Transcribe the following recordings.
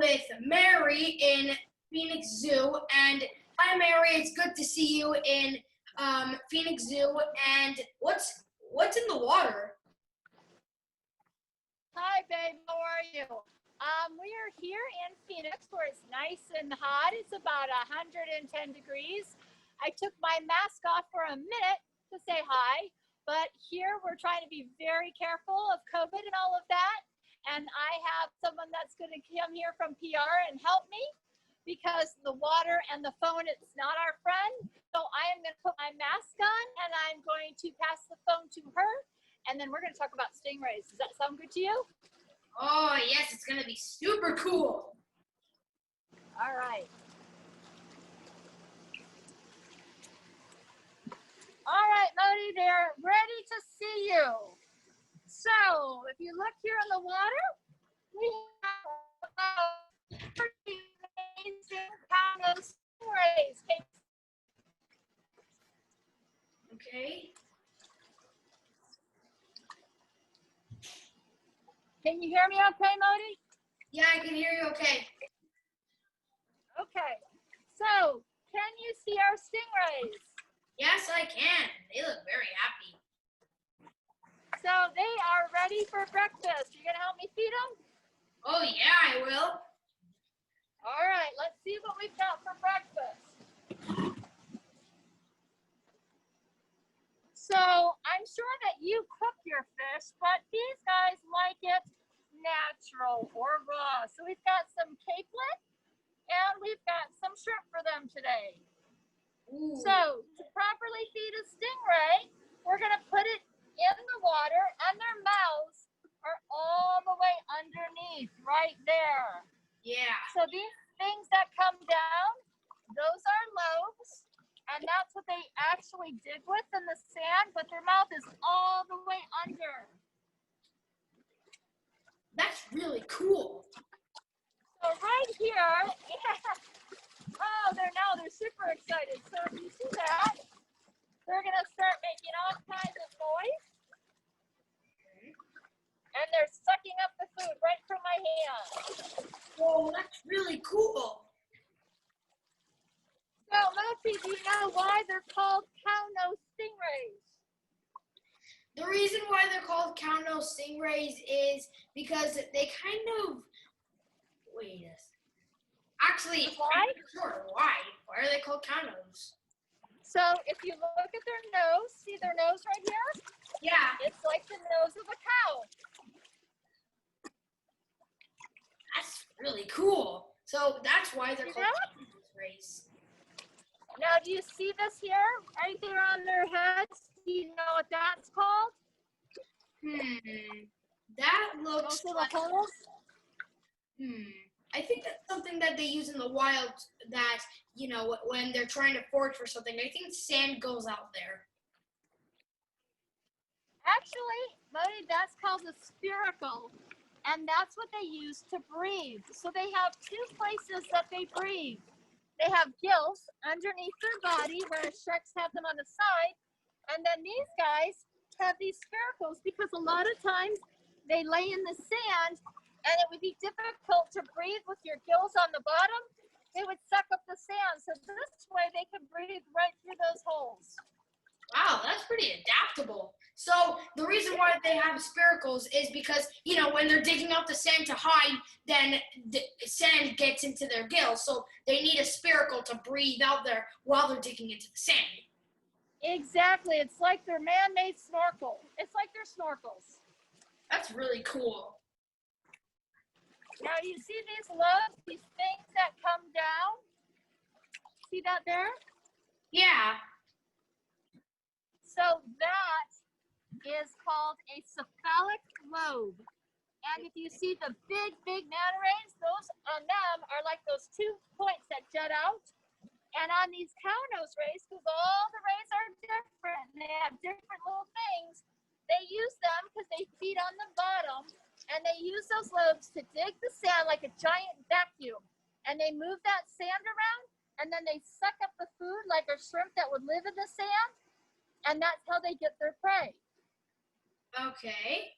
with Mary in Phoenix Zoo. And hi, Mary. It's good to see you in Phoenix Zoo. And what's in the water? Hi, babe. How are you? We are here in Phoenix where it's nice and hot. It's about 110 degrees. I took my mask off for a minute to say hi, but here we're trying to be very careful of COVID and all of that. And I have someone that's going to come here from PR and help me because the water and the phone, it's not our friend. So I am going to put my mask on and I'm going to pass the phone to her. And then we're going to talk about stingrays. Does that sound good to you? Oh, yes, it's going to be super cool. All right. All right, Modi, they're ready to see you. So, if you look here in the water, we have a pretty amazing kind of stingrays. Okay. Can you hear me okay, Modi? Yeah, I can hear you okay. Okay. So, can you see our stingrays? Yes, I can. They look very happy. So, they are ready for breakfast. You going to help me feed them? Oh, yeah, I will. All right, let's see what we've got for breakfast. So I'm sure that you cook your fish, but these guys like it natural or raw. So we've got some capelin and we've got some shrimp for them today. Ooh. So to properly feed a stingray, we're going to put it in the water and their mouths are all the way underneath right there. Yeah. So these things that come down, those are lobes. And that's what they actually dig with in the sand, but their mouth is all the way under. That's really cool. So right here, oh, they're super excited. So if you see that, they're gonna start making all kinds of noise. And they're sucking up the food right from my hand. Whoa, that's really cool. So, Mochi, do you know why they're called cow-nose stingrays? The reason why they're called cow-nose stingrays is because they kind of, wait a second. Actually, I'm not sure why. Why are they called cow-nose? So, if you look at their nose, see their nose right here? Yeah. It's like the nose of a cow. That's really cool. So, that's why they're called cow-nose stingrays. Now, do you see this here, right there on their heads? Do you know what that's called? That looks like... holes? I think that's something that they use in the wild that, you know, when they're trying to forage for something. I think sand goes out there. Actually, Modi, that's called a spiracle. And that's what they use to breathe. So they have two places that they breathe. They have gills underneath their body, whereas sharks have them on the side. And then these guys have these spiracles because a lot of times they lay in the sand and it would be difficult to breathe with your gills on the bottom. They would suck up the sand. So this way they can breathe right through those holes. Wow, that's pretty adaptable. So the reason why they have spiracles is because, you know, when they're digging out the sand to hide, then the sand gets into their gills. So they need a spiracle to breathe out there while they're digging into the sand. Exactly. It's like their man-made snorkel. It's like their snorkels. That's really cool. Now, you see these lobes, these things that come down? See that there? Yeah. So that is called a cephalic lobe. And if you see the big manta rays, those on them are like those 2 points that jut out. And on these cow-nose rays, because all the rays are different, and they have different little things, they use them because they feed on the bottom, and they use those lobes to dig the sand like a giant vacuum. And they move that sand around, and then they suck up the food like a shrimp that would live in the sand. And that's how they get their prey. Okay.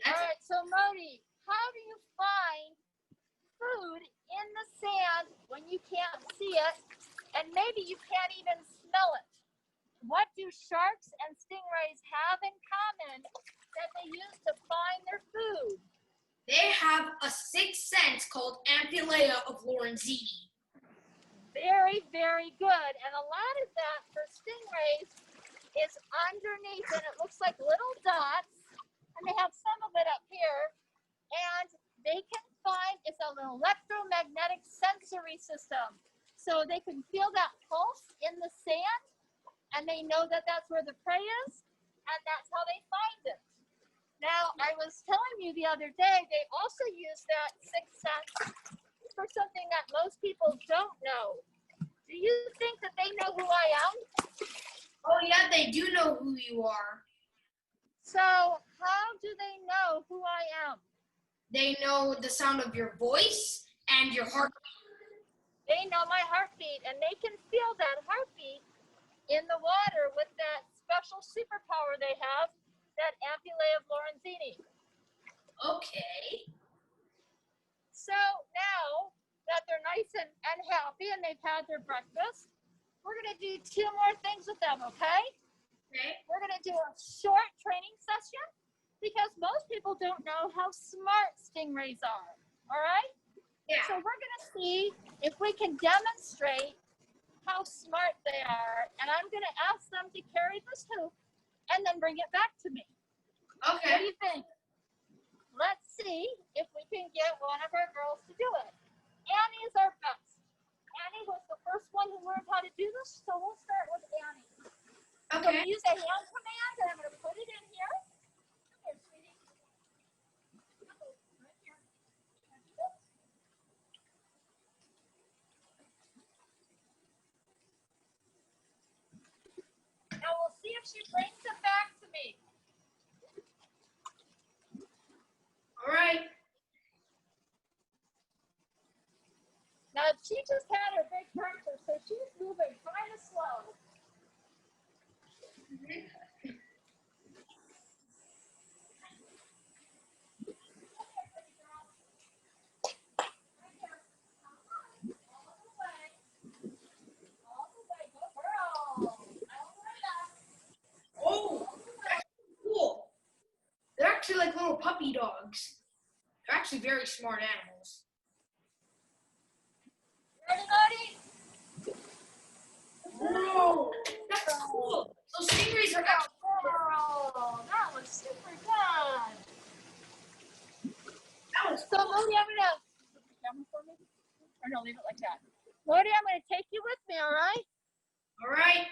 All right, so Modi, how do you find food And when you can't see it, and maybe you can't even smell it, what do sharks and stingrays have in common that they use to find their food? They have a sixth sense called ampulla of Lorenzini. Very, very good. And a lot of that for stingrays is underneath, and it looks like little dots, and they have some of it up here, and they can find, it's an electromagnetic sensory system. So they can feel that pulse in the sand, and they know that that's where the prey is, and that's how they find it. Now, I was telling you the other day, they also use that sixth sense for something that most people don't know. Do you think that they know who I am? Oh yeah, they do know who you are. So how do they know who I am? They know the sound of your voice and your heartbeat. They know my heartbeat, and they can feel that heartbeat in the water with that special superpower they have, that ampulla of Lorenzini. Okay. So now that they're nice and happy and they've had their breakfast, we're going to do 2 more things with them, okay? Okay. We're going to do a short training session because most people don't know how smart stingrays are, all right? Yeah. So we're going to see if we can demonstrate how smart they are, and I'm going to ask them to carry this hoop and then bring it back to me. Okay. What do you think? Let's see if we can get one of our girls to do it. Annie is our best. Annie was the first one who learned how to do this, so we'll start with Annie. I'm going to use a hand command, and I'm going to put it in here. Here, sweetie. Right here. Now we'll see if she brings it back to me. All right. Now she just had her big breakfast, so she's moving kind of slow. Oh, that's cool. They're actually like little puppy dogs. They're actually very smart animals. Ready, buddy? Whoa, that's cool. Those stingrays are actually. Oh, that was super good. That was So, Lodi, I'm gonna put the camera for me. Or no, leave it like that. Lodi, I'm gonna take you with me, all right? all right.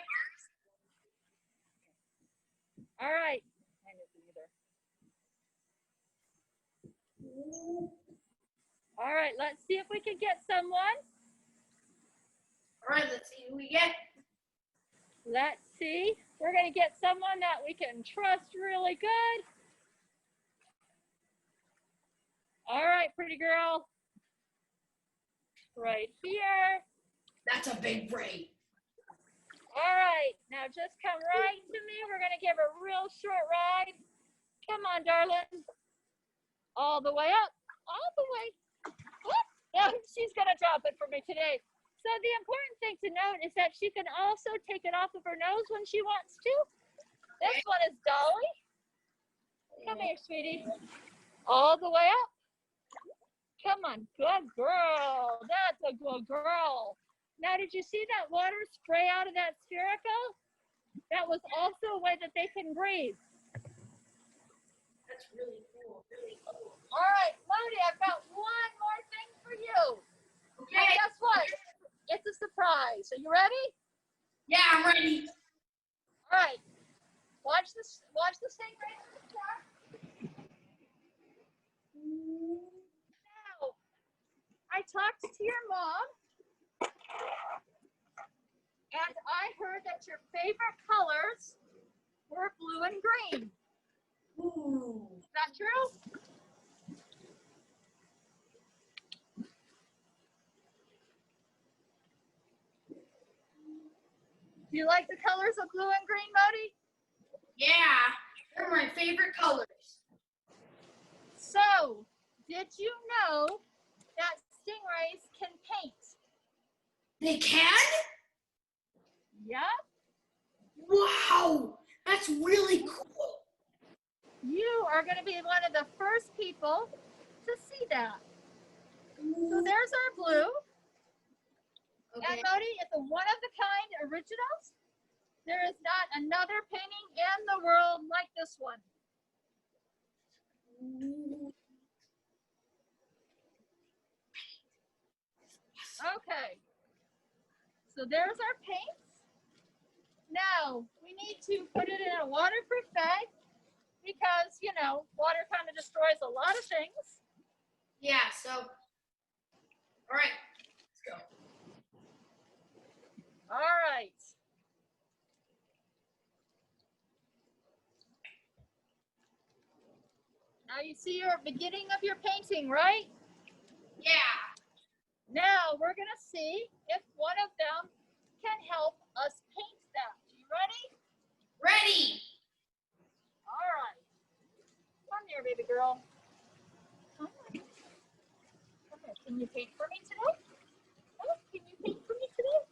All right. All right, let's see if we can get someone. All right, let's see who we get. Let's see. We're gonna get someone that we can trust really good. All right, pretty girl. Right here. That's a big braid. All right, now just come right to me. We're gonna give her a real short ride. Come on, darling. All the way up, all the way. Whoop. Now she's gonna drop it for me today. So the important thing to note is that she can also take it off of her nose when she wants to. This one is Dolly. Come here, sweetie. All the way up. Come on, good girl. That's a good girl. Now, did you see that water spray out of that spherical? That was also a way that they can breathe. That's really cool. Really cool. All right, Lodi, I've got one more thing for you. Okay. And guess what? It's a surprise. Are you ready? Yeah, I'm ready. All right. Watch this stingray. Now, I talked to your mom, and I heard that your favorite colors were blue and green. Ooh. Is that true? Do you like the colors of blue and green, Modi? Yeah, they're my favorite colors. So, did you know that stingrays can paint? They can? Yeah. Wow, that's really cool. You are going to be one of the first people to see that. So there's our blue. Okay. And Modi, it's a one-of-a-kind originals. There is not another painting in the world like this one. Okay. So there's our paints. Now, we need to put it in a waterproof bag because, you know, water kind of destroys a lot of things. Yeah, so, all right, let's go. All right. Now you see your beginning of your painting, right? Yeah. Now we're going to see if one of them can help us paint that. You ready? Ready. All right. Come here, baby girl. Come here. Come here. Can you paint for me today? Oh, can you paint for me today?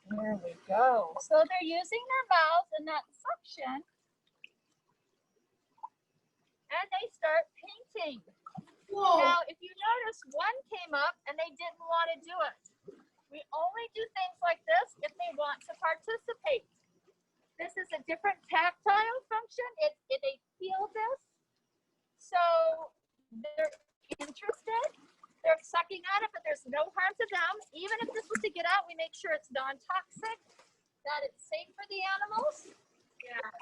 There we go. So they're using their mouths and that suction, and they start painting. Whoa. Now, if you notice, one came up and they didn't want to do it. We only do things like this if they want to participate. This is a different tactile function. They feel this. So they're interested. They're sucking on it, but there's no harm to them. Even if this was to get out, we make sure it's non-toxic, that it's safe for the animals. Yeah.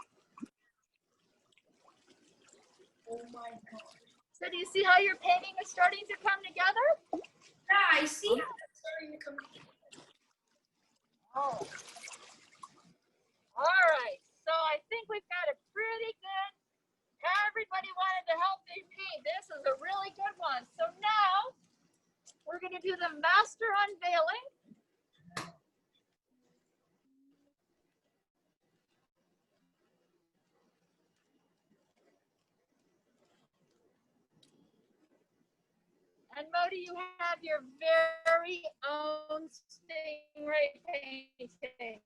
Oh my God. So do you see how your painting is starting to come together? Yeah, I see how it's starting to come together. Oh. All right. So I think we've got a pretty good, everybody wanted to help me paint. This is a really good one. So now we're going to do the master unveiling. And Modi, you have your very own Stingray painting.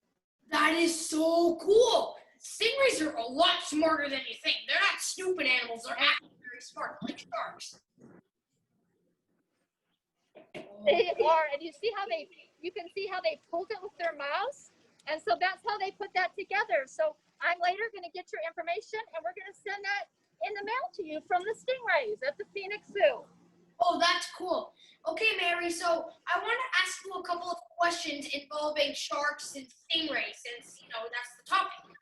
That is so cool. Stingrays are a lot smarter than you think. They're not stupid animals. They're actually very smart, like sharks. They are, and you see how you can see how they pulled it with their mouths. And so that's how they put that together. So I'm later going to get your information and we're going to send that in the mail to you from the Stingrays at the Phoenix Zoo. Oh, that's cool. Okay, Mary, so I want to ask you a couple of questions involving sharks and stingrays since, you know, that's the topic.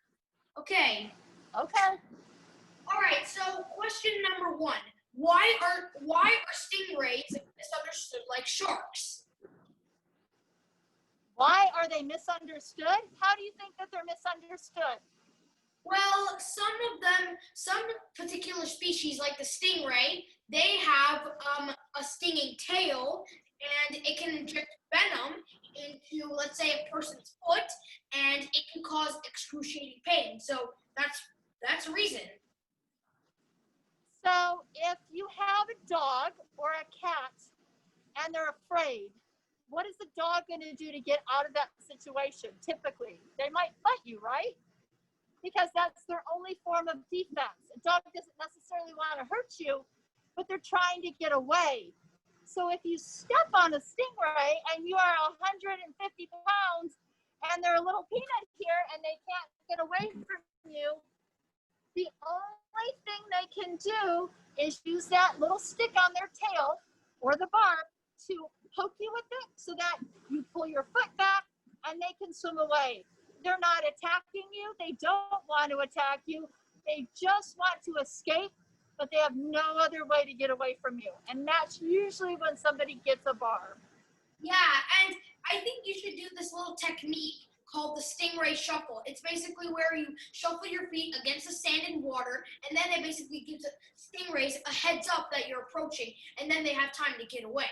Okay. Okay. All right, so question number one. Why are stingrays misunderstood like sharks? Why are they misunderstood? How do you think that they're misunderstood? Well, some particular species like the stingray, they have a stinging tail, and it can inject venom into, let's say, a person's foot, and it can cause excruciating pain. So that's a reason. So if you have a dog or a cat and they're afraid, what is the dog going to do to get out of that situation? Typically, they might bite you, right? Because that's their only form of defense. A dog doesn't necessarily want to hurt you, but they're trying to get away. So if you step on a stingray and you are 150 pounds and they're a little peanut here and they can't get away from you, the only thing they can do is use that little stick on their tail or the barb to poke you with it so that you pull your foot back and they can swim away. They're not attacking you. They don't want to attack you. They just want to escape, but they have no other way to get away from you. And that's usually when somebody gets a barb. Yeah, and I think you should do this little technique called the stingray shuffle. It's basically where you shuffle your feet against the sand and water, and then it basically gives the stingrays a heads up that you're approaching, and then they have time to get away.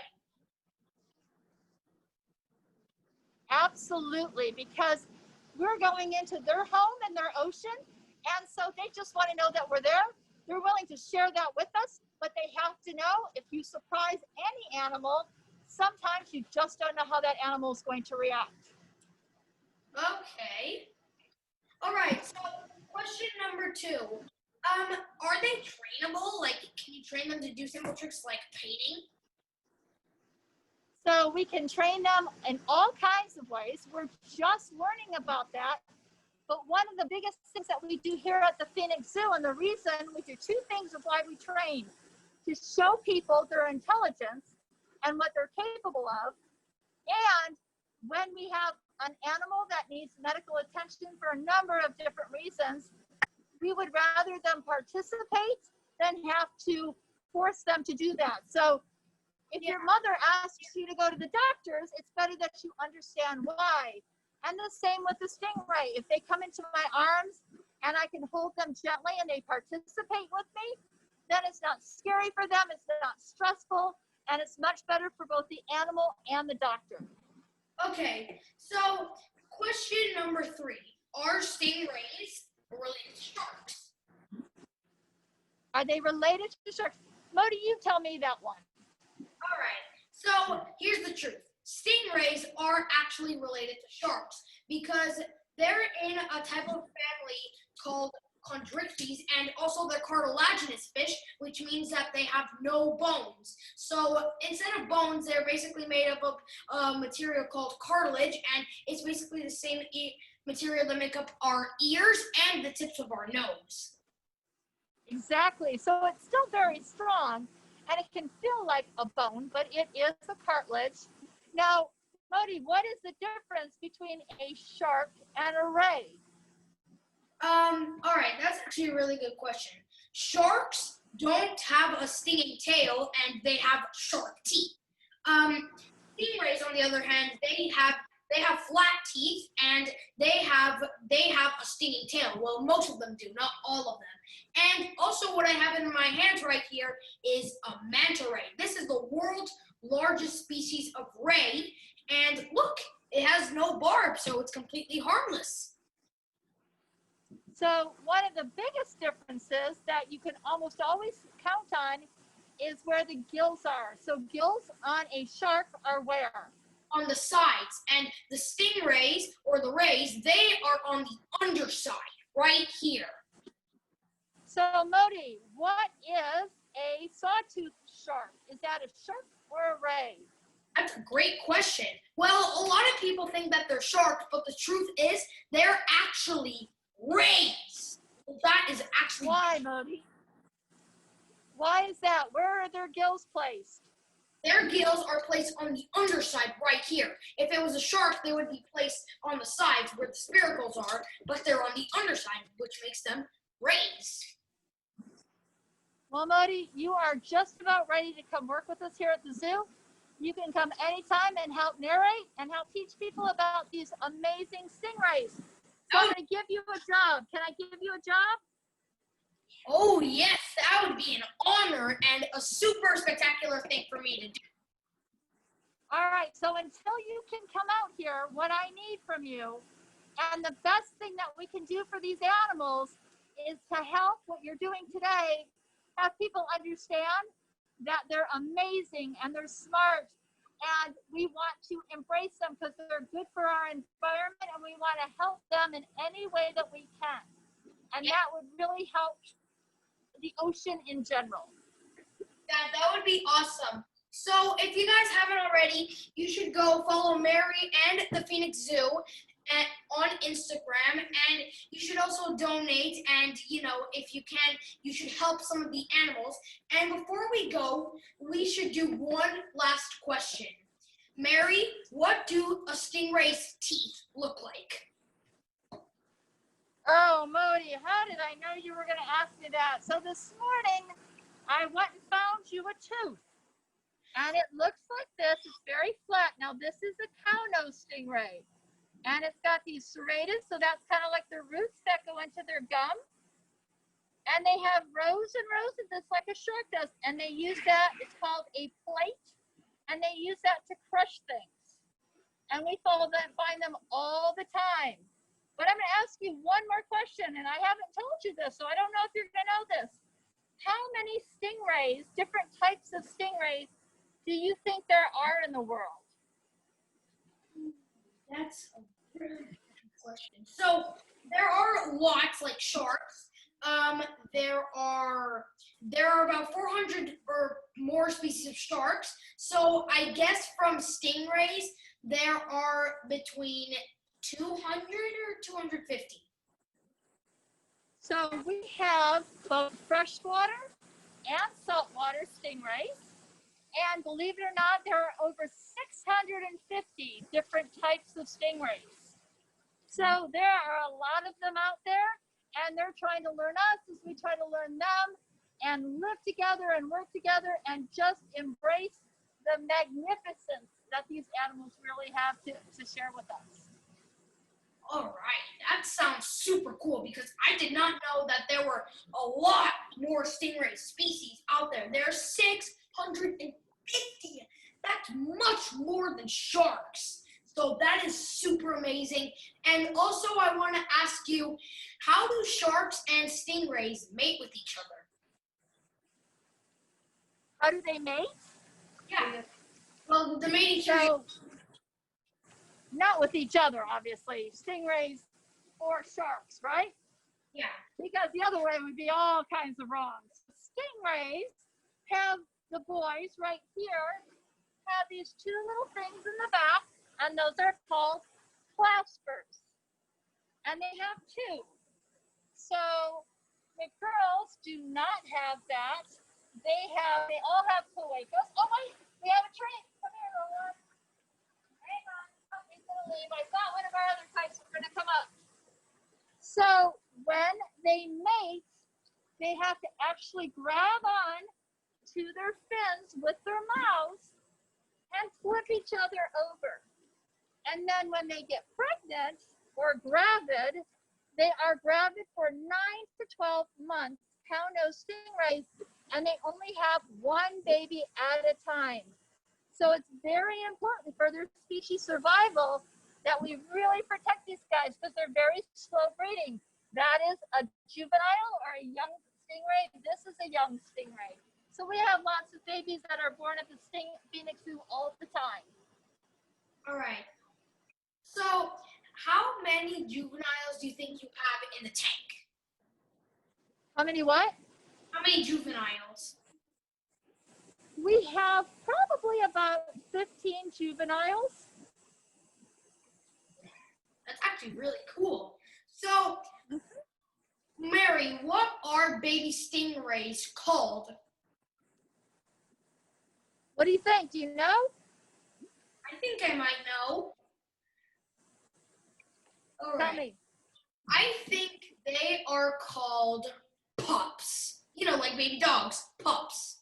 Absolutely, because we're going into their home and their ocean, and so they just want to know that we're there. They're willing to share that with us, but they have to know if you surprise any animal, sometimes you just don't know how that animal is going to react. Okay. All right. So question number 2. Are they trainable? Like, can you train them to do simple tricks like painting? So we can train them in all kinds of ways. We're just learning about that. But one of the biggest things that we do here at the Phoenix Zoo, and the reason we do 2 things of why we train, to show people their intelligence and what they're capable of. And when we have an animal that needs medical attention for a number of different reasons, we would rather them participate than have to force them to do that. So if your mother asks you to go to the doctors, it's better that you understand why. And the same with the stingray. If they come into my arms and I can hold them gently and they participate with me, then it's not scary for them, it's not stressful, and it's much better for both the animal and the doctor. Okay, so question number 3. Are stingrays related to sharks? Are they related to sharks? Modi, you tell me that one. All right, so here's the truth. Stingrays are actually related to sharks because they're in a type of family called chondrichthyes, and also they're cartilaginous fish, which means that they have no bones. So instead of bones, they're basically made up of a material called cartilage, and it's basically the same material that make up our ears and the tips of our nose. Exactly. So it's still very strong, and it can feel like a bone, but it is a cartilage. Now, Modi, what is the difference between a shark and a ray? All right, that's actually a really good question. Sharks don't have a stinging tail, and they have sharp teeth. Stingrays, on the other hand, they have flat teeth, and they have a stinging tail. Well, most of them do, not all of them. And also, what I have in my hands right here is a manta ray. This is the world's largest species of ray, and look, it has no barb, so it's completely harmless. So one of the biggest differences that you can almost always count on is where the gills are. So gills on a shark are where? On the sides, and the stingrays, or the rays, they are on the underside, right here. So Modi, what is a sawtooth shark? Is that a shark or a ray? That's a great question. Well, a lot of people think that they're sharks, but the truth is they're actually rays. That is actually... Why, Modi? Why is that? Where are their gills placed? Their gills are placed on the underside right here. If it was a shark, they would be placed on the sides where the spiracles are, but they're on the underside, which makes them rays. Well, Modi, you are just about ready to come work with us here at the zoo. You can come anytime and help narrate and help teach people about these amazing stingrays. So I'm going to give you a job. Can I give you a job? Oh, yes, that would be an honor and a super spectacular thing for me to do. All right, so until you can come out here, what I need from you, and the best thing that we can do for these animals is to help what you're doing today, have people understand that they're amazing and they're smart, and we want to embrace them because they're good for our environment, and we want to help them in any way that we can. And that would really help the ocean in general. That would be awesome. So if you guys haven't already, you should go follow Mary and the Phoenix Zoo on Instagram, and you should also donate, and if you can, you should help some of the animals. And before we go, we should do one last question. Mary, what do a stingray's teeth look like? Oh, Modi, how did I know you were going to ask me that? So this morning, I went and found you a tooth. And it looks like this. It's very flat. Now, this is a cow nose stingray. And it's got these serrated, so that's kind of like the roots that go into their gum. And they have rows and rows of this like a shark does. And they use that, it's called a plate. And they use that to crush things. And we find them all the time. But I'm going to ask you one more question, and I haven't told you this, so I don't know if you're going to know this. How many stingrays, different types of stingrays, do you think there are in the world? That's a really good question. So there are lots, like sharks. There are about 400 or more species of sharks. So I guess from stingrays, there are between 200 or 250. So we have both freshwater and saltwater stingrays. And believe it or not, there are over 650 different types of stingrays. So there are a lot of them out there, and they're trying to learn us as we try to learn them and live together and work together and just embrace the magnificence that these animals really have to share with us. All right, that sounds super cool because I did not know that there were a lot more stingray species out there. There are 650. That's much more than sharks. So that is super amazing. And also I want to ask you, how do sharks and stingrays mate with each other? How do they mate? Yeah. Well, the mating So, not with each other, obviously. Stingrays or sharks, right? Yeah. Because the other way would be all kinds of wrong. Stingrays have the boys right here have these two little things in the back, and those are called claspers. And they have two. So the girls do not have that. They all have cloacas. Oh wait, we have a tree. Come here, Lola. Hang on. Oh, he's gonna leave. I thought one of our other types was gonna come up. So when they mate, they have to actually grab on to their fins with their mouths and flip each other over. And then when they get pregnant or gravid, they are gravid for 9 to 12 months, hound-nosed stingrays, and they only have one baby at a time. So it's very important for their species survival that we really protect these guys because they're very slow breeding. That is a juvenile or a young stingray. This is a young stingray. So we have lots of babies that are born at the Phoenix Zoo all the time. All right. So how many juveniles do you think you have in the tank? How many what? How many juveniles? We have probably about 15 juveniles. That's actually really cool. So, Mary, what are baby stingrays called? What do you think? Do you know? I think I might know. All Tell right. me. I think they are called pups. You know, like baby dogs, pups.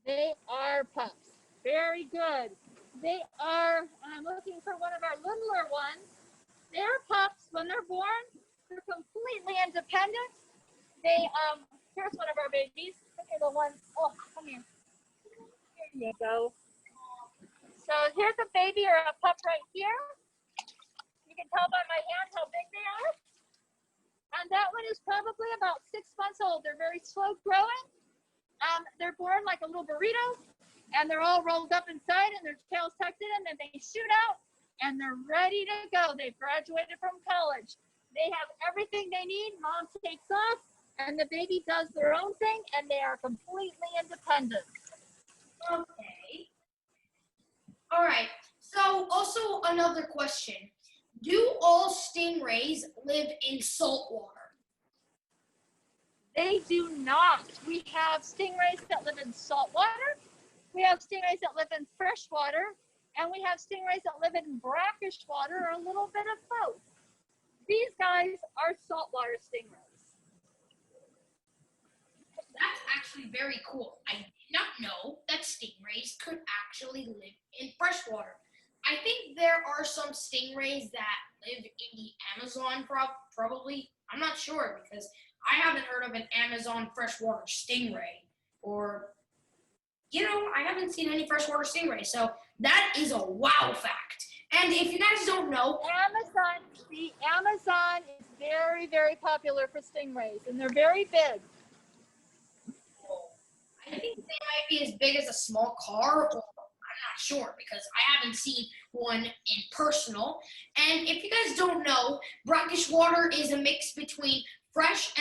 They are pups. Very good. They are, I'm looking for one of our littler ones. They're pups. When they're born, they're completely independent. Here's one of our babies. Look at the one. Oh, come here. Here you go. So here's a baby or a pup right here. You can tell by my hand how big they are. And that one is probably about 6 months old. They're very slow growing. They're born like a little burrito, and they're all rolled up inside, and their tails tucked in, and they shoot out, and they're ready to go. They've graduated from college. They have everything they need. Mom takes off, and the baby does their own thing, and they are completely independent. Okay. All right. So, also another question. Do all stingrays live in salt water? They do not. We have stingrays that live in salt water. We have stingrays that live in fresh water. And we have stingrays that live in brackish water or a little bit of both. These guys are saltwater stingrays. That's actually very cool. I did not know that stingrays could actually live in freshwater. I think there are some stingrays that live in the Amazon, probably. I'm not sure because I haven't heard of an Amazon freshwater stingray. Or, I haven't seen any freshwater stingrays. So that is a wow fact. And if you guys don't know, The Amazon is very, very popular for stingrays, and they're very big. I think they might be as big as a small car, or I'm not sure because I haven't seen one in personal. And if you guys don't know, brackish water is a mix between fresh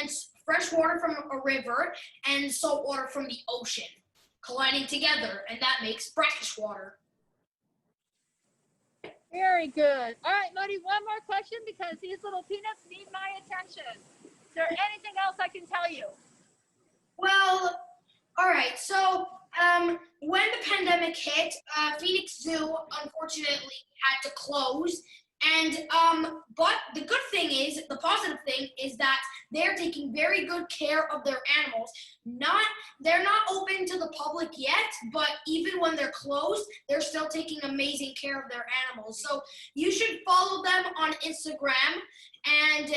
water from a river and salt water from the ocean colliding together, and that makes brackish water. Very good. All right, Muddy, one more question because these little peanuts need my attention. Is there anything else I can tell you? Well, all right. So when the pandemic hit, Phoenix Zoo unfortunately had to close. And but the good thing is, the positive thing is that they're taking very good care of their animals. They're not open to the public yet, but even when they're closed, they're still taking amazing care of their animals. So you should follow them on Instagram, and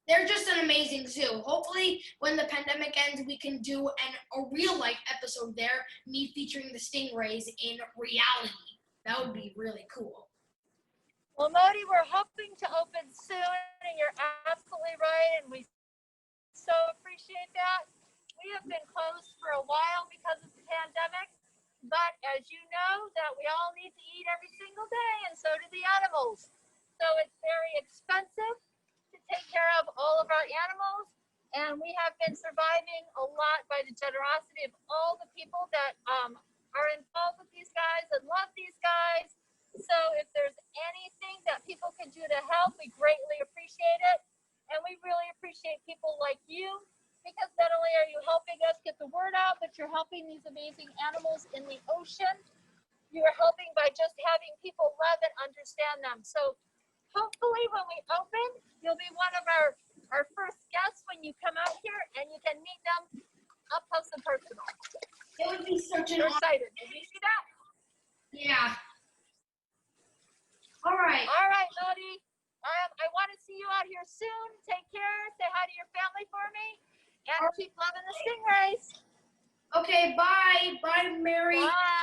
they're just an amazing zoo. Hopefully, when the pandemic ends, we can do a real-life episode there, me featuring the Stingrays in reality. That would be really cool. Well, Modi, we're hoping to open soon, and you're absolutely right, and we so appreciate that. We have been closed for a while because of the pandemic, but as you know, that we all need to eat every single day, and so do the animals. So it's very expensive to take care of all of our animals, and we have been surviving a lot by the generosity of all the people that are involved with these guys and love these guys. So if there's anything that people can do to help, we greatly appreciate it. And we really appreciate people like you, because not only are you helping us get the word out, but you're helping these amazing animals in the ocean. You're helping by just having people love and understand them. So hopefully when we open, you'll be one of our first guests when you come out here, and you can meet them up close and personal. It would be such an You're honor. excited. Did you see that? Yeah. All right. All right, Lodi. I want to see you out here soon. Take care. Say hi to your family for me. And keep loving the Stingrays. Okay, bye. Bye, Mary. Bye.